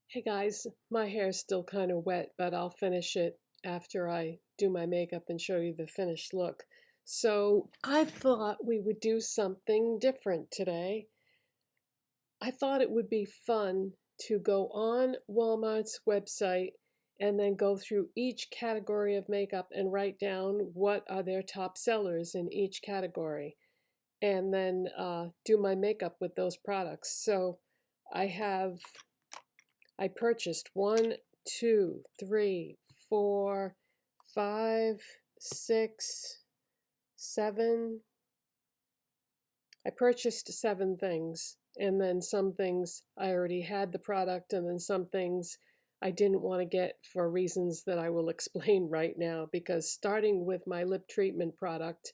Hey guys, my hair's still kind of wet, but I'll finish it after I do my makeup and show you the finished look. So I thought we would do something different today. I thought it would be fun to go on Walmart's website and then go through each category of makeup and write down what are their top sellers in each category, and then do my makeup with those products. So I have I purchased 1, 2, 3, 4, 5, 6, 7. I purchased 7 things, and then some things I already had the product, and then some things I didn't want to get for reasons that I will explain right now. Because starting with my lip treatment product,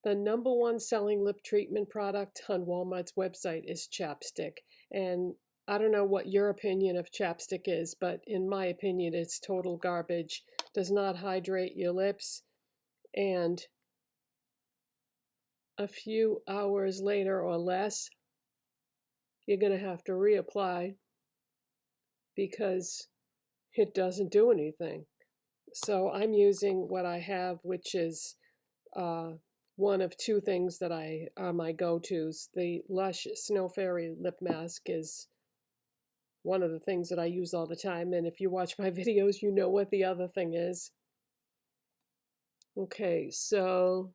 the #1 selling lip treatment product on Walmart's website is chapstick. And I don't know what your opinion of chapstick is, but in my opinion, it's total garbage. Does not hydrate your lips, and a few hours later or less, you're going to have to reapply because it doesn't do anything. So I'm using what I have, which is one of 2 things that are my go-tos. The Lush Snow Fairy Lip Mask is one of the things that I use all the time, and if you watch my videos, you know what the other thing is. Okay, so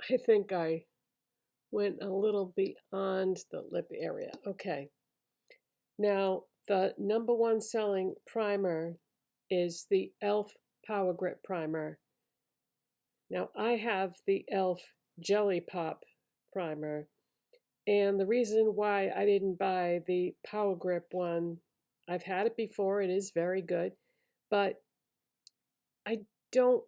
I think I went a little beyond the lip area. Okay, now the #1 selling primer is the e.l.f. Power Grip Primer. Now I have the e.l.f. Jellypop Primer, and the reason why I didn't buy the Power Grip one, I've had it before, it is very good, but I don't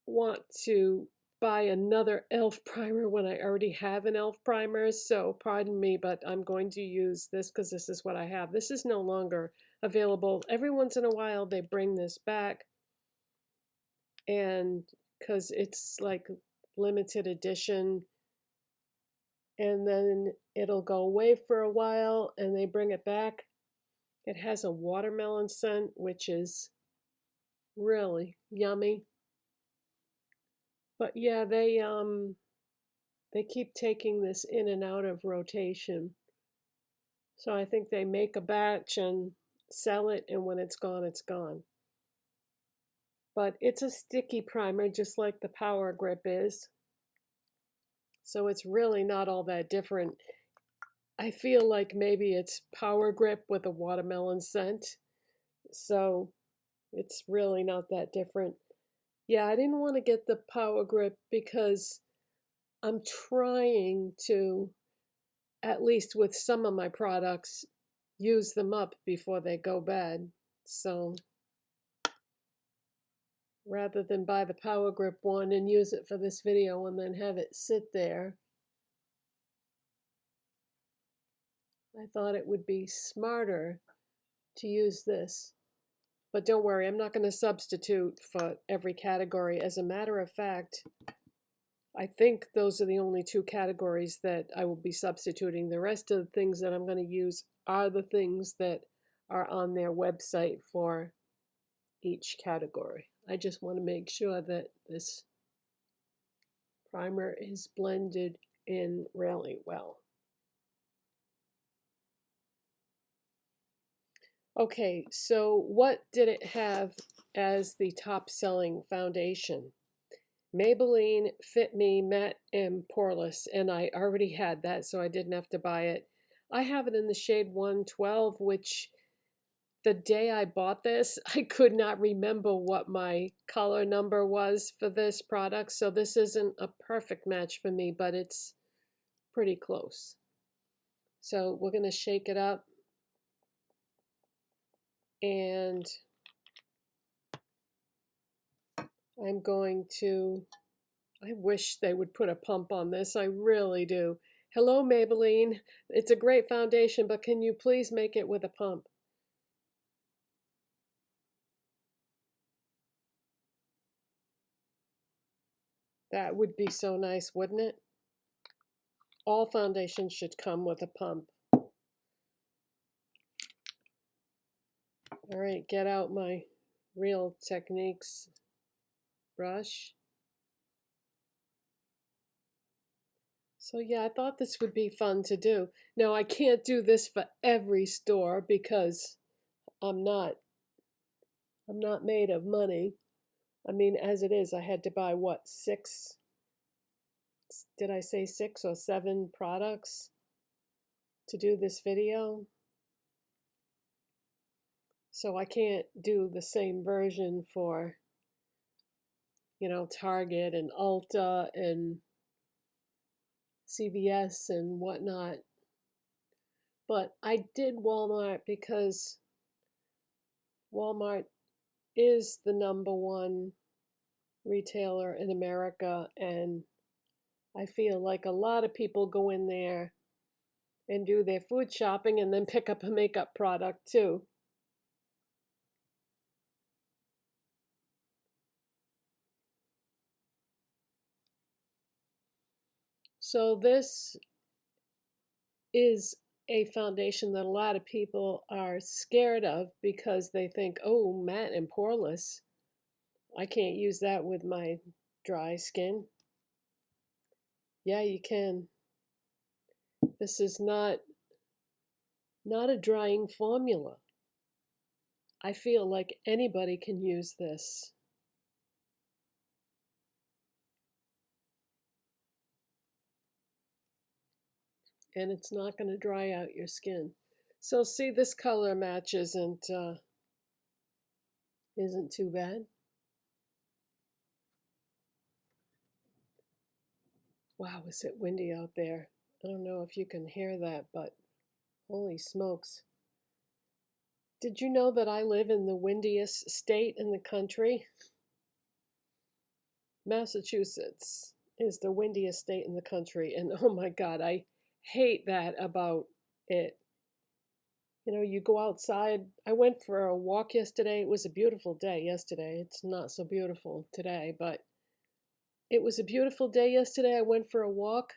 want to buy another e.l.f. primer when I already have an e.l.f. primer, so pardon me, but I'm going to use this because this is what I have. This is no longer available. Every once in a while they bring this back, and because it's like limited edition, and then it'll go away for a while and they bring it back. It has a watermelon scent, which is really yummy. But yeah, they keep taking this in and out of rotation. So I think they make a batch and sell it, and when it's gone, it's gone. But it's a sticky primer, just like the Power Grip is. So it's really not all that different. I feel like maybe it's Power Grip with a watermelon scent. So it's really not that different. Yeah, I didn't want to get the Power Grip because I'm trying to, at least with some of my products, use them up before they go bad. So rather than buy the Power Grip one and use it for this video and then have it sit there, I thought it would be smarter to use this. But don't worry, I'm not going to substitute for every category. As a matter of fact, I think those are the only 2 categories that I will be substituting. The rest of the things that I'm going to use are the things that are on their website for each category. I just want to make sure that this primer is blended in really well. Okay, so what did it have as the top selling foundation? Maybelline Fit Me Matte and Poreless, and I already had that, so I didn't have to buy it. I have it in the shade 112, which the day I bought this, I could not remember what my color number was for this product, so this isn't a perfect match for me, but it's pretty close. So we're going to shake it up, and I'm going to, I wish they would put a pump on this, I really do. Hello, Maybelline. It's a great foundation, but can you please make it with a pump? That would be so nice, wouldn't it? All foundations should come with a pump. All right, get out my Real Techniques brush. So yeah, I thought this would be fun to do. Now I can't do this for every store because I'm not made of money. I mean, as it is, I had to buy what, six? Did I say 6 or 7 products to do this video? So I can't do the same version for, Target and Ulta and CVS and whatnot. But I did Walmart because Walmart is the #1 retailer in America, and I feel like a lot of people go in there and do their food shopping and then pick up a makeup product too. So this is a foundation that a lot of people are scared of because they think, oh, matte and poreless, I can't use that with my dry skin. Yeah, you can. This is not a drying formula. I feel like anybody can use this. And it's not going to dry out your skin. So see, this color match isn't too bad. Wow, is it windy out there? I don't know if you can hear that, but holy smokes. Did you know that I live in the windiest state in the country? Massachusetts is the windiest state in the country, and oh my God, I hate that about it. You go outside. I went for a walk yesterday. It was a beautiful day yesterday. It's not so beautiful today, but it was a beautiful day yesterday. I went for a walk.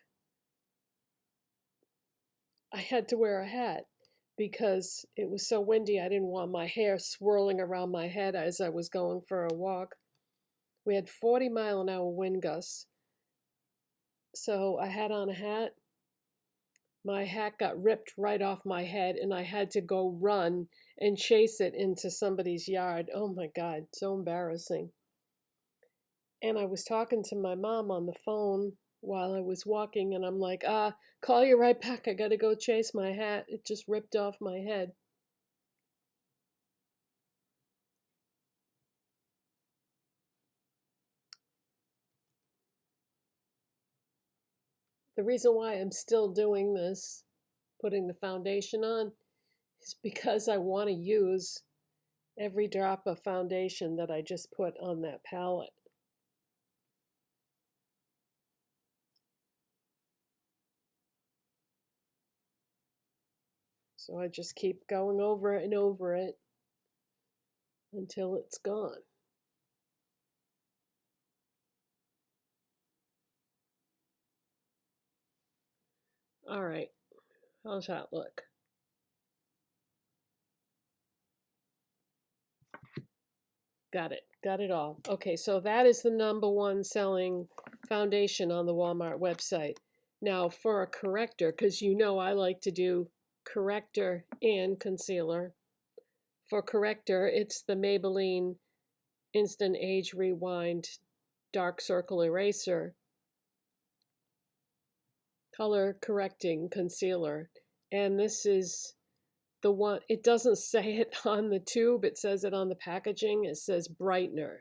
I had to wear a hat because it was so windy. I didn't want my hair swirling around my head as I was going for a walk. We had 40-mile-an-hour wind gusts. So I had on a hat. My hat got ripped right off my head, and I had to go run and chase it into somebody's yard. Oh my God, so embarrassing. And I was talking to my mom on the phone while I was walking, and I'm like, call you right back. I got to go chase my hat. It just ripped off my head. The reason why I'm still doing this, putting the foundation on, is because I want to use every drop of foundation that I just put on that palette. So I just keep going over and over it until it's gone. All right, how's that look? Got it all. Okay, so that is the #1 selling foundation on the Walmart website. Now for a corrector, because I like to do corrector and concealer. For corrector, it's the Maybelline Instant Age Rewind Dark Circle Eraser Color Correcting Concealer. And this is the one, it doesn't say it on the tube, it says it on the packaging. It says Brightener.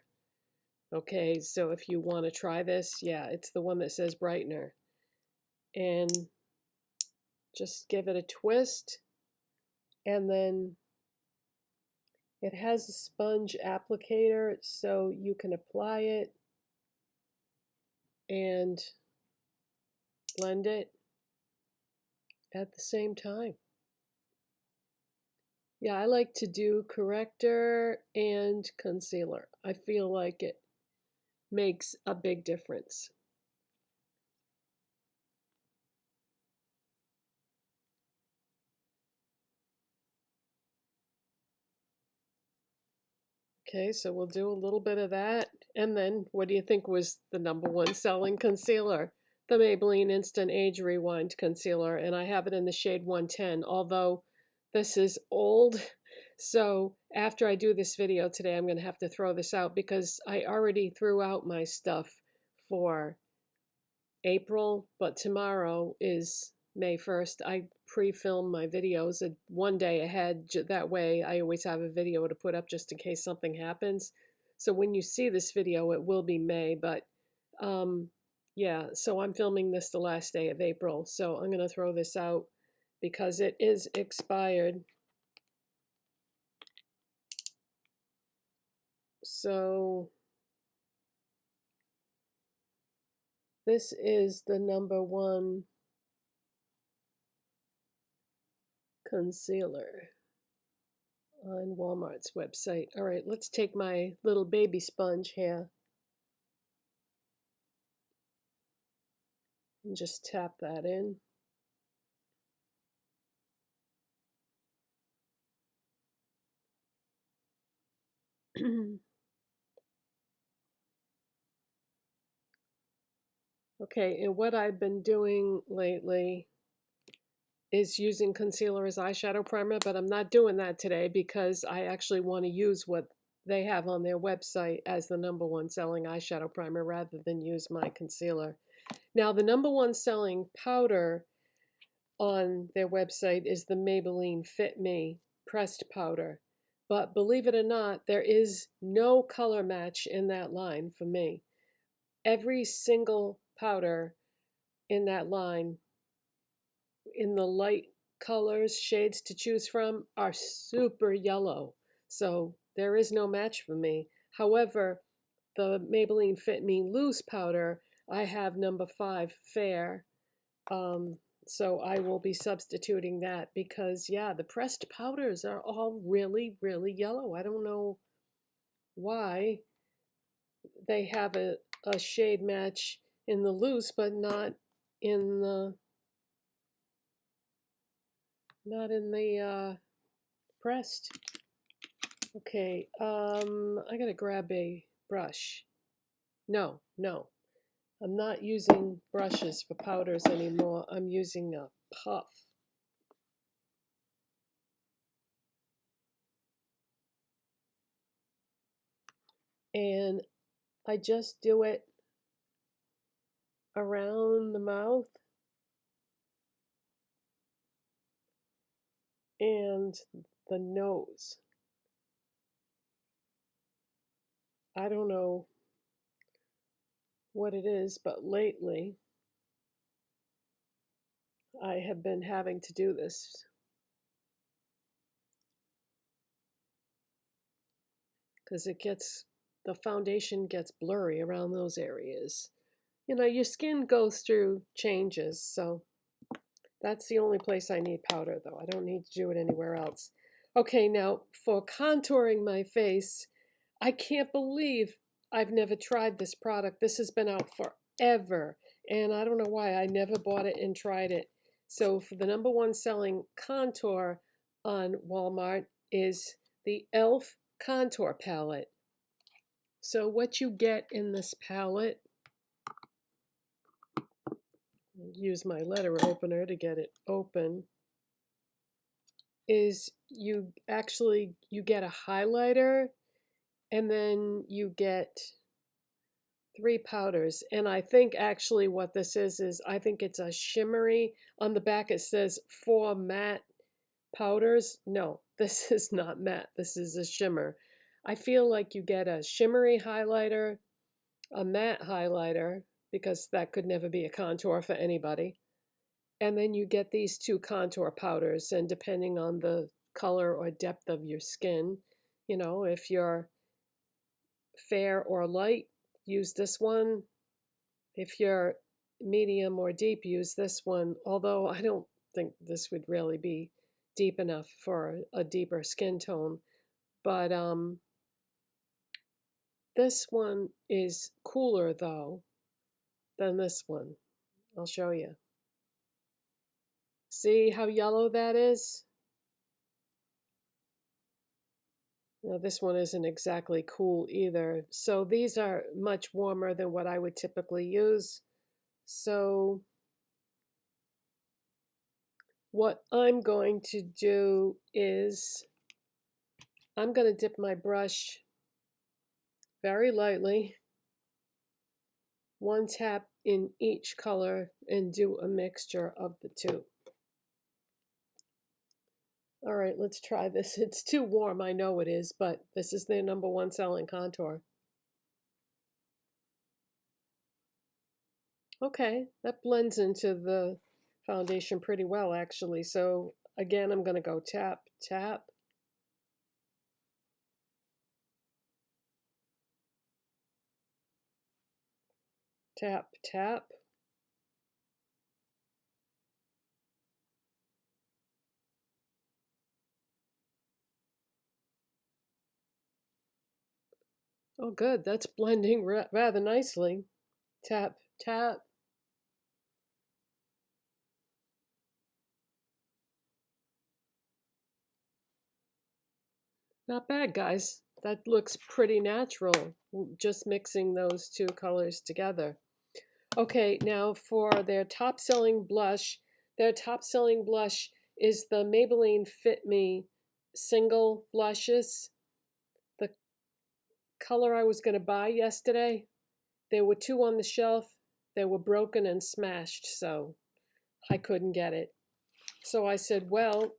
Okay, so if you want to try this, yeah, it's the one that says Brightener. And just give it a twist. And then it has a sponge applicator, so you can apply it and blend it at the same time. Yeah, I like to do corrector and concealer. I feel like it makes a big difference. Okay, so we'll do a little bit of that. And then what do you think was the #1 selling concealer? The Maybelline Instant Age Rewind Concealer, and I have it in the shade 110, although this is old. So after I do this video today, I'm going to have to throw this out because I already threw out my stuff for April, but tomorrow is May 1st. I pre-film my videos one day ahead. That way I always have a video to put up just in case something happens. So when you see this video, it will be May, but yeah, so I'm filming this the last day of April. So I'm going to throw this out because it is expired. So this is the #1 concealer on Walmart's website. All right, let's take my little baby sponge here and just tap that in. Okay, and what I've been doing lately is using concealer as eyeshadow primer, but I'm not doing that today because I actually want to use what they have on their website as the #1 selling eyeshadow primer rather than use my concealer. Now, the #1 selling powder on their website is the Maybelline Fit Me pressed powder. But believe it or not, there is no color match in that line for me. Every single powder in that line, in the light colors, shades to choose from, are super yellow. So there is no match for me. However, the Maybelline Fit Me loose powder, I have #5 fair. So I will be substituting that because, yeah, the pressed powders are all really, really yellow. I don't know why they have a shade match in the loose, but in the not in the pressed. Okay, I gotta grab a brush. No, I'm not using brushes for powders anymore. I'm using a puff. And I just do it around the mouth and the nose. I don't know what it is, but lately I have been having to do this because the foundation gets blurry around those areas. You know, your skin goes through changes, so that's the only place I need powder, though. I don't need to do it anywhere else. Okay, now for contouring my face, I can't believe I've never tried this product. This has been out forever, and I don't know why I never bought it and tried it. So for the #1 selling contour on Walmart is the e.l.f. contour palette. So what you get in this palette, use my letter opener to get it open, is you get a highlighter and then you get 3 powders. And I think actually what this is I think it's a shimmery. On the back it says 4 matte powders. No, this is not matte. This is a shimmer. I feel like you get a shimmery highlighter, a matte highlighter, because that could never be a contour for anybody. And then you get these 2 contour powders, and depending on the color or depth of your skin, you know, if you're fair or light, use this one. If you're medium or deep, use this one. Although I don't think this would really be deep enough for a deeper skin tone. But this one is cooler, though, than this one. I'll show you. See how yellow that is? Now, this one isn't exactly cool either. So these are much warmer than what I would typically use. So what I'm going to do is I'm going to dip my brush very lightly, one tap in each color, and do a mixture of the two. All right, let's try this. It's too warm, I know it is, but this is their #1 selling contour. Okay, that blends into the foundation pretty well, actually. So again, I'm going to go tap, tap. Tap, tap. Oh, good. That's blending rather nicely. Tap, tap. Not bad, guys. That looks pretty natural, just mixing those two colors together. Okay, now for their top-selling blush. Their top-selling blush is the Maybelline Fit Me single blushes. The color I was going to buy yesterday, there were two on the shelf. They were broken and smashed, so I couldn't get it. So I said, well,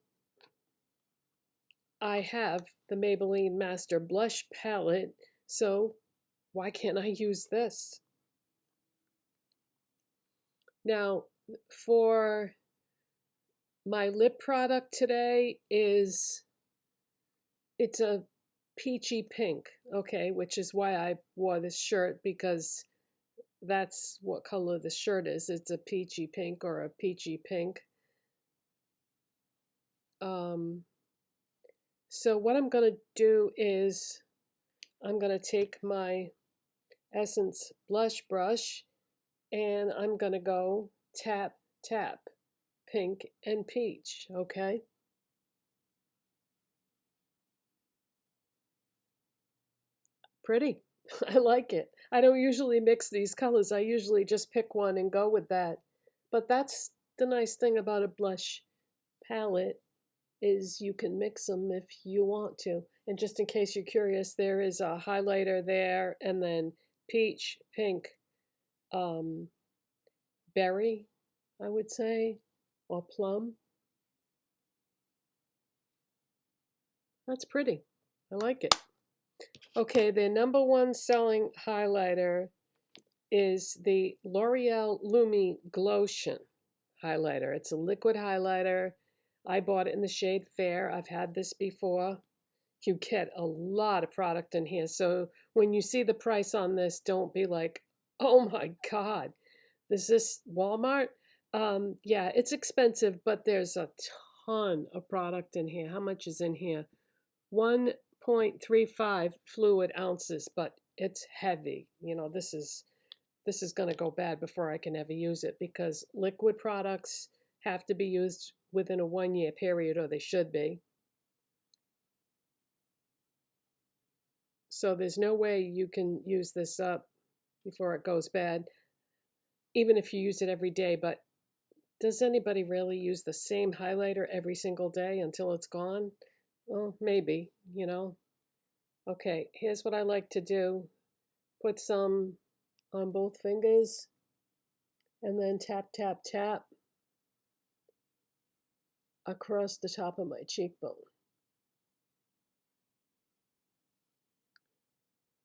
I have the Maybelline Master Blush Palette, so why can't I use this? Now, for my lip product today it's a peachy pink, okay, which is why I wore this shirt, because that's what color the shirt is. It's a peachy pink or a peachy pink. So what I'm going to do is I'm going to take my Essence blush brush and I'm going to go tap, tap, pink and peach, okay? Pretty. I like it. I don't usually mix these colors. I usually just pick one and go with that. But that's the nice thing about a blush palette, is you can mix them if you want to. And just in case you're curious, there is a highlighter there, and then peach, pink, um, berry, I would say, or plum. That's pretty. I like it. Okay, the #1 selling highlighter is the L'Oreal Lumi Glotion highlighter. It's a liquid highlighter. I bought it in the shade Fair. I've had this before. You get a lot of product in here. So when you see the price on this, don't be like, oh my God, is this Walmart? Yeah, it's expensive, but there's a ton of product in here. How much is in here? 1.35 fluid ounces, but it's heavy. You know, this is going to go bad before I can ever use it, because liquid products have to be used within a 1-year period, or they should be. So there's no way you can use this up before it goes bad, even if you use it every day. But does anybody really use the same highlighter every single day until it's gone? Well, maybe, you know. Okay, here's what I like to do. Put some on both fingers and then tap, tap, tap across the top of my cheekbone.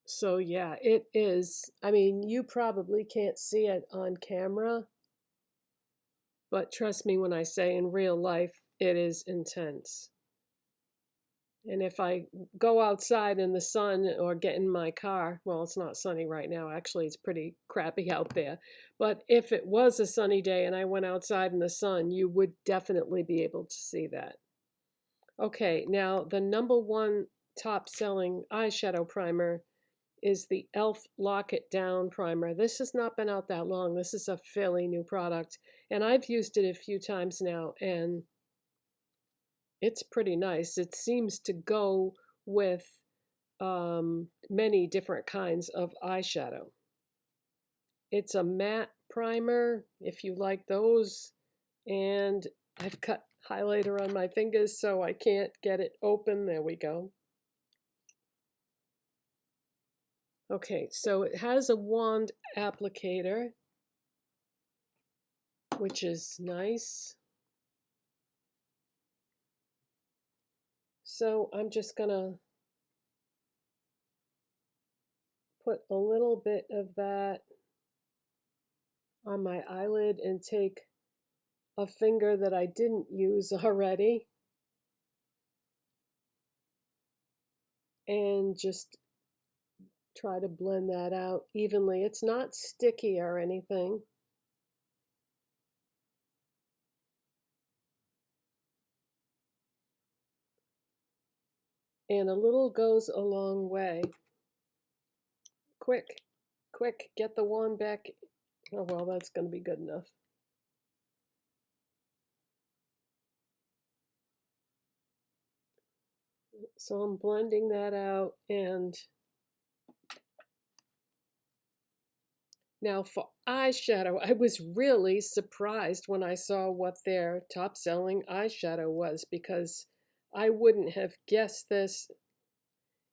So yeah, it is. I mean, you probably can't see it on camera, but trust me when I say in real life, it is intense. And if I go outside in the sun or get in my car, well, it's not sunny right now. Actually, it's pretty crappy out there. But if it was a sunny day and I went outside in the sun, you would definitely be able to see that. Okay, now the #1 top selling eyeshadow primer is the e.l.f. Lock It Down Primer. This has not been out that long. This is a fairly new product, and I've used it a few times now, and it's pretty nice. It seems to go with many different kinds of eyeshadow. It's a matte primer, if you like those, and I've got highlighter on my fingers so I can't get it open. There we go. Okay, so it has a wand applicator, which is nice. So I'm just gonna put a little bit of that on my eyelid and take a finger that I didn't use already and just try to blend that out evenly. It's not sticky or anything. And a little goes a long way. Quick, quick, get the wand back. Oh, well, that's going to be good enough. So I'm blending that out, and now for eyeshadow, I was really surprised when I saw what their top selling eyeshadow was, because I wouldn't have guessed this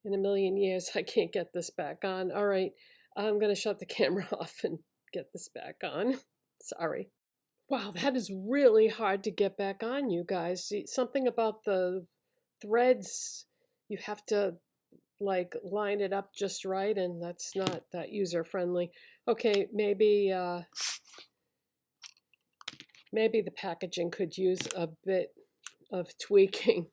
in a million years. I can't get this back on. All right, I'm going to shut the camera off and get this back on. Sorry. Wow, that is really hard to get back on, you guys. See, something about the threads, you have to like line it up just right, and that's not that user friendly. Okay, maybe maybe the packaging could use a bit of tweaking.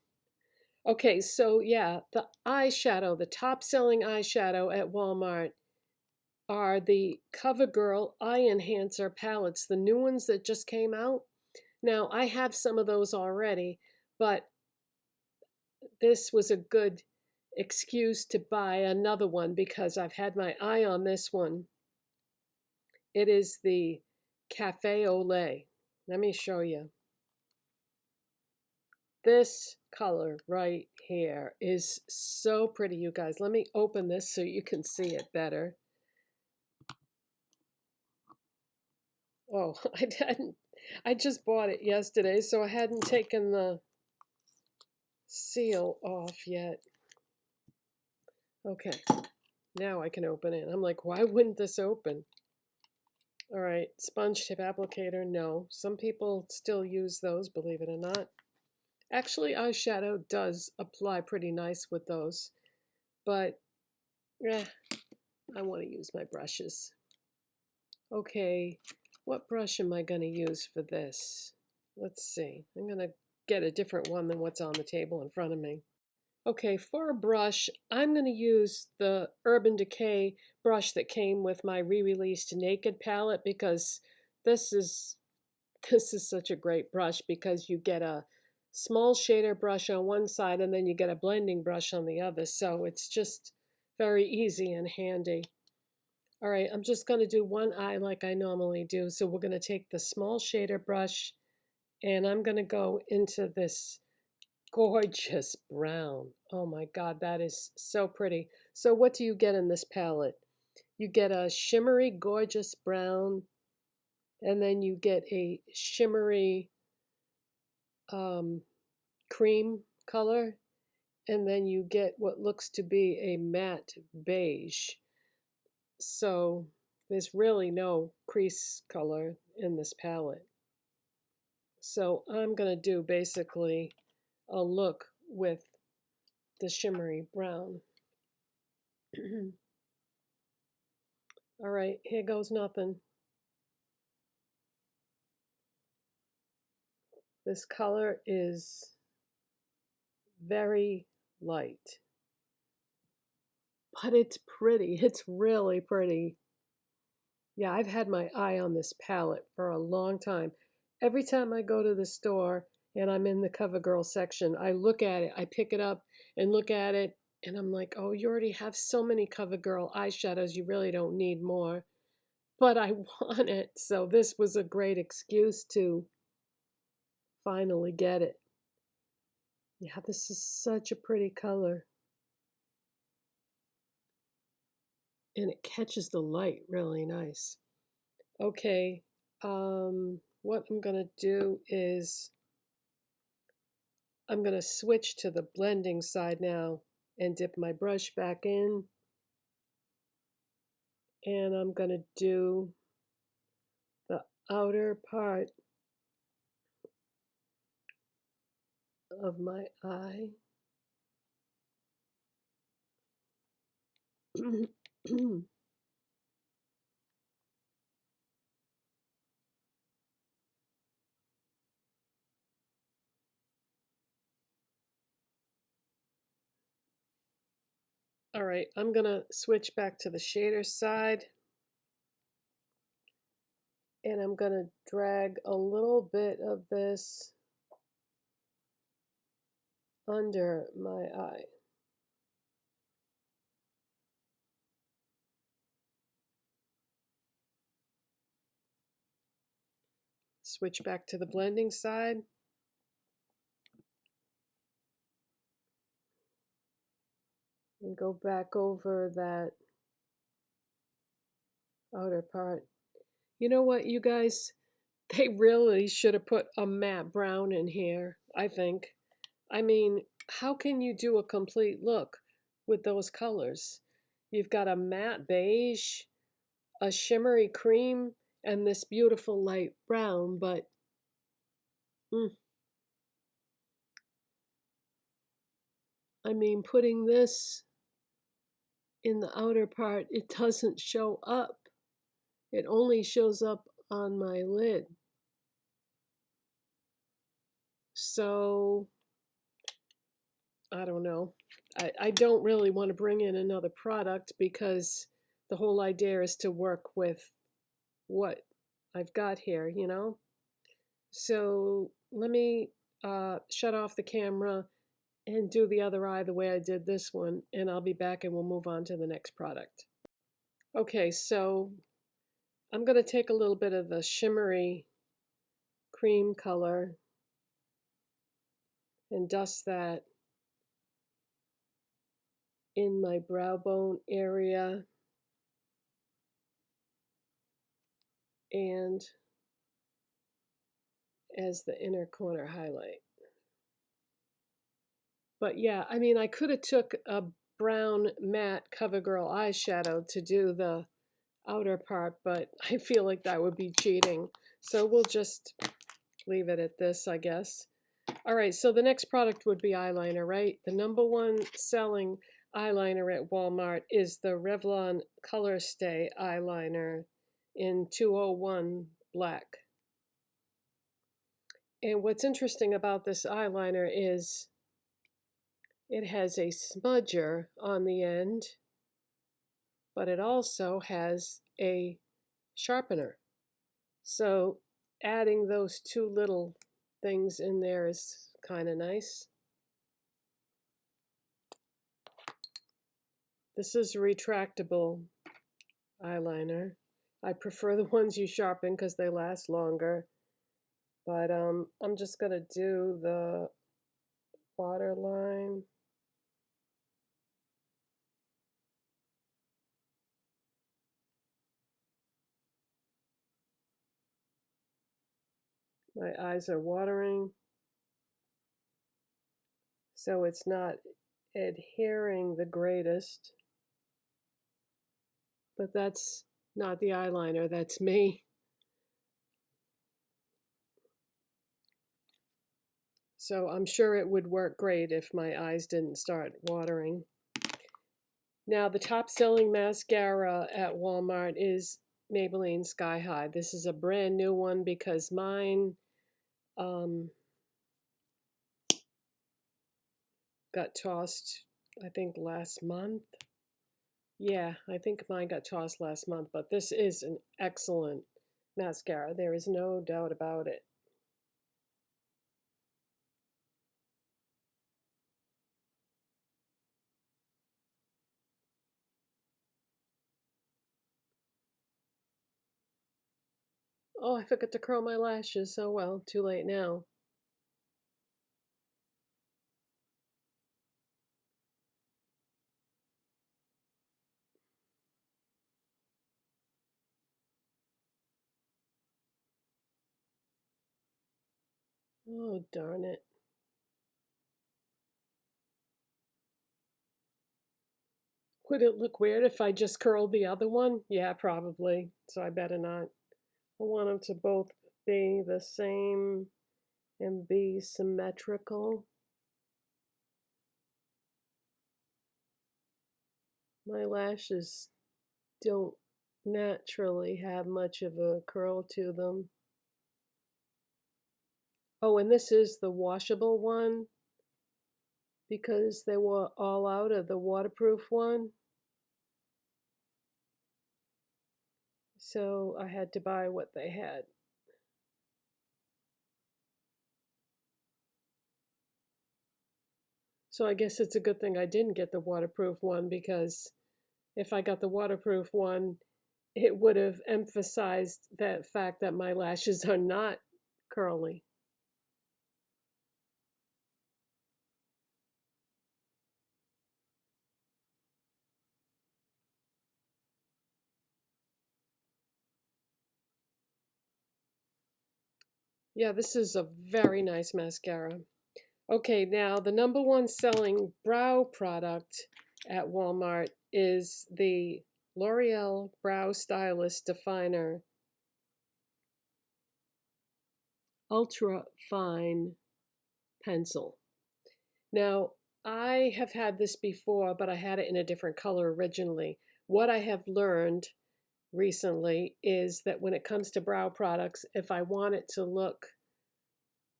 Okay, so yeah, the eyeshadow, the top selling eyeshadow at Walmart are the Covergirl Eye Enhancer palettes, the new ones that just came out. Now, I have some of those already, but this was a good excuse to buy another one because I've had my eye on this one. It is the Cafe au Lait. Let me show you. This color right here is so pretty, you guys. Let me open this so you can see it better. Oh, I just bought it yesterday, so I hadn't taken the seal off yet. Okay, now I can open it. I'm like, why wouldn't this open? All right, sponge tip applicator, no. Some people still use those, believe it or not. Actually, eyeshadow does apply pretty nice with those, but I want to use my brushes. Okay, what brush am I going to use for this? Let's see. I'm going to get a different one than what's on the table in front of me. Okay, for a brush, I'm going to use the Urban Decay brush that came with my re-released Naked palette, because this is such a great brush, because you get a small shader brush on one side and then you get a blending brush on the other, so it's just very easy and handy. All right, I'm just going to do one eye like I normally do. So we're going to take the small shader brush and I'm going to go into this gorgeous brown. Oh my God, that is so pretty. So what do you get in this palette? You get a shimmery, gorgeous brown, and then you get a shimmery cream color, and then you get what looks to be a matte beige. So there's really no crease color in this palette. So I'm going to do basically a look with the shimmery brown. All right, here goes nothing. This color is very light, but it's pretty. It's really pretty. Yeah, I've had my eye on this palette for a long time. Every time I go to the store and I'm in the CoverGirl section, I look at it, I pick it up and look at it, and I'm like, oh, you already have so many CoverGirl eyeshadows, you really don't need more. But I want it, so this was a great excuse to finally get it. Yeah, this is such a pretty color. and it catches the light really nice. Okay, what I'm gonna do is I'm gonna switch to the blending side now and dip my brush back in, and I'm gonna do the outer part of my eye. All right, I'm gonna switch back to the shader side, and I'm gonna drag a little bit of this under my eye. Switch back to the blending side. And go back over that outer part. You know what, you guys? They really should have put a matte brown in here, I think. I mean, how can you do a complete look with those colors? You've got a matte beige, a shimmery cream, and this beautiful light brown, but I mean, putting this in the outer part, it doesn't show up. It only shows up on my lid. So, I don't know. I don't really want to bring in another product because the whole idea is to work with what I've got here, you know? So let me shut off the camera and do the other eye the way I did this one, and I'll be back and we'll move on to the next product. Okay, so I'm going to take a little bit of the shimmery cream color and dust that in my brow bone area and as the inner corner highlight. But yeah, I mean, I could have took a brown matte Covergirl eyeshadow to do the outer part, but I feel like that would be cheating. So we'll just leave it at this, I guess. All right, so the next product would be eyeliner, right? The #1 selling eyeliner at Walmart is the Revlon Colorstay eyeliner in 201 black. And what's interesting about this eyeliner is it has a smudger on the end, but it also has a sharpener. So adding those two little things in there is kind of nice. This is a retractable eyeliner. I prefer the ones you sharpen because they last longer. But I'm just going to do the waterline. My eyes are watering, so it's not adhering the greatest. But that's not the eyeliner, that's me. So I'm sure it would work great if my eyes didn't start watering. Now the top selling mascara at Walmart is Maybelline Sky High. This is a brand new one because mine got tossed, I think last month. Yeah, I think mine got tossed last month, but this is an excellent mascara. There is no doubt about it. Oh, I forgot to curl my lashes. Oh well, too late now. Oh, darn it. Would it look weird if I just curled the other one? Yeah, probably. So I better not. I want them to both be the same and be symmetrical. My lashes don't naturally have much of a curl to them. Oh, and this is the washable one because they were all out of the waterproof one. So I had to buy what they had. So I guess it's a good thing I didn't get the waterproof one because if I got the waterproof one, it would have emphasized that fact that my lashes are not curly. Yeah, this is a very nice mascara. Okay, now the number one selling brow product at Walmart is the L'Oreal Brow Stylist Definer Ultra Fine Pencil. Now, I have had this before, but I had it in a different color originally. What I have learned recently is that when it comes to brow products, if I want it to look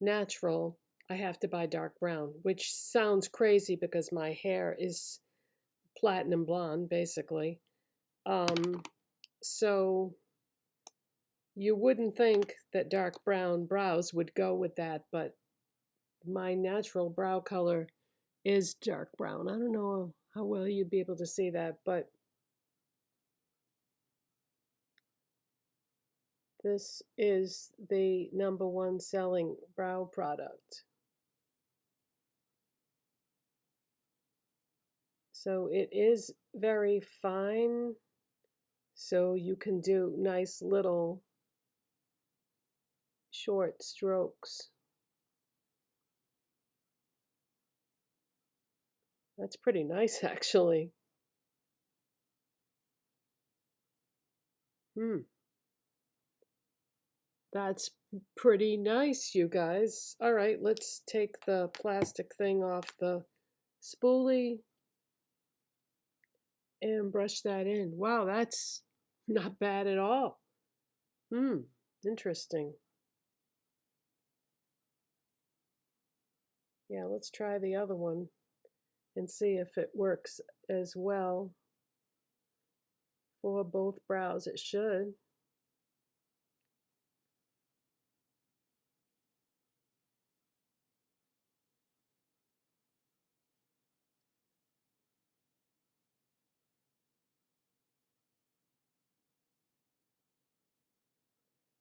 natural, I have to buy dark brown, which sounds crazy because my hair is platinum blonde, basically. Um, so you wouldn't think that dark brown brows would go with that, but my natural brow color is dark brown. I don't know how well you'd be able to see that, but this is the number one selling brow product. So it is very fine, so you can do nice little short strokes. That's pretty nice, actually. Hmm, that's pretty nice, you guys. All right, let's take the plastic thing off the spoolie and brush that in. Wow, that's not bad at all. Hmm, interesting. Yeah, let's try the other one and see if it works as well for both brows. It should.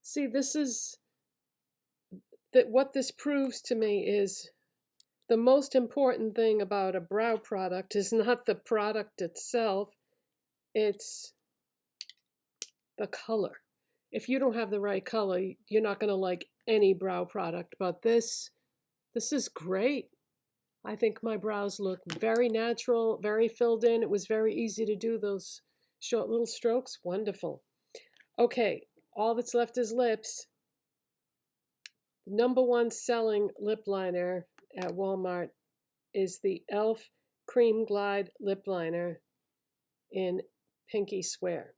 See, this is that what this proves to me is the most important thing about a brow product is not the product itself, it's the color. If you don't have the right color, you're not going to like any brow product, but this is great. I think my brows look very natural, very filled in. It was very easy to do those short little strokes. Wonderful. Okay, all that's left is lips. Number one selling lip liner at Walmart is the e.l.f. Cream Glide Lip Liner in Pinky Swear.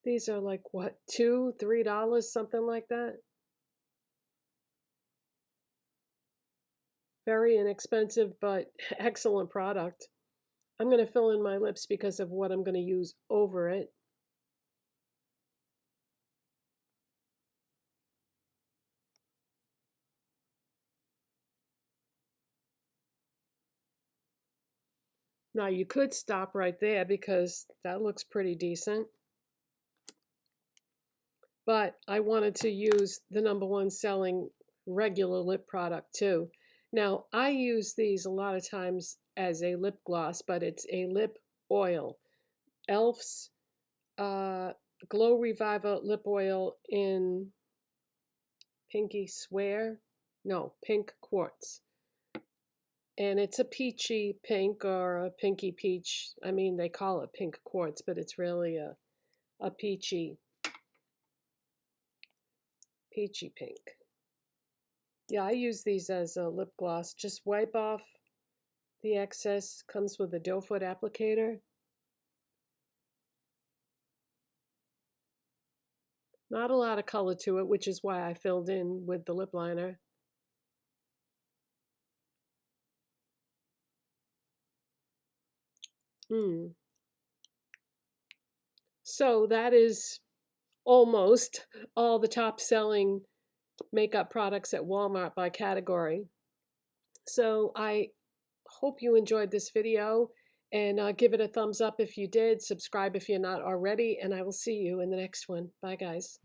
These are like what, $2, $3, something like that. Very inexpensive, but excellent product. I'm going to fill in my lips because of what I'm going to use over it. Now you could stop right there because that looks pretty decent. But I wanted to use the number one selling regular lip product too. Now I use these a lot of times as a lip gloss, but it's a lip oil. e.l.f.'s Glow Reviver lip oil in Pinky Swear. No, Pink Quartz. And it's a peachy pink or a pinky peach. I mean, they call it pink quartz, but it's really a peachy pink. Yeah, I use these as a lip gloss. Just wipe off the excess. Comes with a doe foot applicator. Not a lot of color to it, which is why I filled in with the lip liner. So that is almost all the top selling makeup products at Walmart by category. So I hope you enjoyed this video, and give it a thumbs up if you did, subscribe if you're not already, and I will see you in the next one. Bye guys.